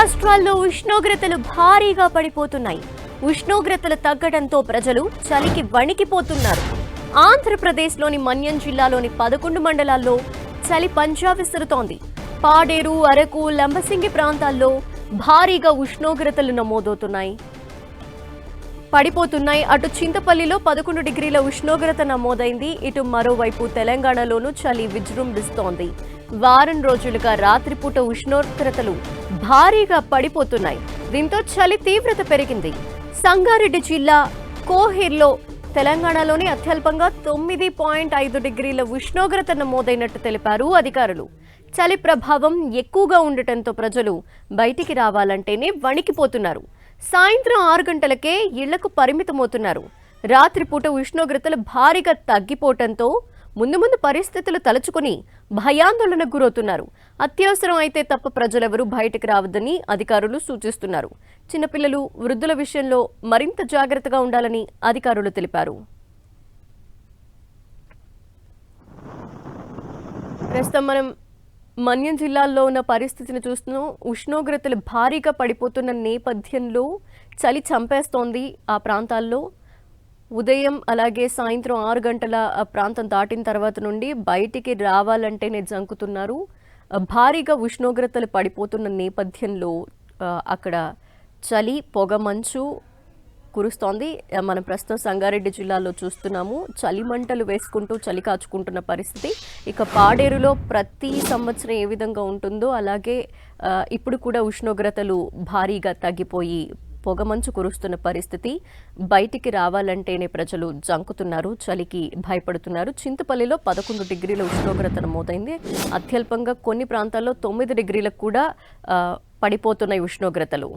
రాష్ట్రాల్లో ఉష్ణోగ్రతలు భారీగా పడిపోతున్నాయి. ఉష్ణోగ్రతలు తగ్గడంతో ప్రజలు చలికి వణికిపోతున్నారు. ఆంధ్రప్రదేశ్లోని మన్యం జిల్లాలోని 11 మండలాల్లో చలి పంజా విసురుతోంది. పాడేరు, అరకు, లంబసింగి ప్రాంతాల్లో భారీగా ఉష్ణోగ్రతలు నమోదవుతున్నాయి. అటు చింతపల్లిలో 11 డిగ్రీల ఉష్ణోగ్రత నమోదైంది. ఇటు మరోవైపు తెలంగాణలోనూ చలి విజృంభిస్తోంది. వారం రోజులుగా రాత్రిపూట ఉష్ణోగ్రతలు భారీగా పడిపోతున్నాయి. దీంతో చలి తీవ్రత పెరిగింది. సంగారెడ్డి జిల్లా కోహిర్లో తెలంగాణలోని అత్యల్పంగా 9.5 డిగ్రీల ఉష్ణోగ్రత నమోదైనట్టు తెలిపారు అధికారులు. చలి ప్రభావం ఎక్కువగా ఉండటంతో ప్రజలు బయటికి రావాలంటేనే వణికిపోతున్నారు. సాయంత్రం 6 గంటలకే ఇళ్లకు పరిమితమవుతున్నారు. రాత్రిపూట ఉష్ణోగ్రతలు భారీగా తగ్గిపోవడంతో ముందు పరిస్థితులు తలుచుకుని భయాందోళనకు గురవుతున్నారు. అత్యవసరం అయితే తప్ప ప్రజలెవరూ బయటకు రావద్దని అధికారులు సూచిస్తున్నారు. చిన్నపిల్లలు, వృద్ధుల విషయంలో మరింత జాగ్రత్తగా ఉండాలని అధికారులు తెలిపారు. ప్రస్తుతం మనం మన్యం జిల్లాల్లో ఉన్న పరిస్థితిని చూస్తున్నాం. ఉష్ణోగ్రతలు భారీగా పడిపోతున్న నేపథ్యంలో చలి చంపేస్తోంది ఆ ప్రాంతాల్లో. ఉదయం అలాగే సాయంత్రం 6 గంటల ప్రాంతం దాటిన తర్వాత నుండి బయటికి రావాలంటేనే జంకుతున్నారు. భారీగా ఉష్ణోగ్రతలు పడిపోతున్న నేపథ్యంలో అక్కడ చలి, పొగమంచు కురుస్తోంది. మనం ప్రస్తుతం సంగారెడ్డి జిల్లాలో చూస్తున్నాము. చలి మంటలు వేసుకుంటూ చలి కాచుకుంటున్న పరిస్థితి. ఇక పాడేరులో ప్రతి సంవత్సరం ఏ విధంగా ఉంటుందో అలాగే ఇప్పుడు కూడా ఉష్ణోగ్రతలు భారీగా తగ్గిపోయి పొగమంచు కురుస్తున్న పరిస్థితి. బయటికి రావాలంటేనే ప్రజలు జంకుతున్నారు, చలికి భయపడుతున్నారు. చింతపల్లిలో 11 డిగ్రీల ఉష్ణోగ్రత నమోదైంది. అత్యల్పంగా కొన్ని ప్రాంతాల్లో 9 డిగ్రీలకు కూడా పడిపోతున్నాయి ఉష్ణోగ్రతలు.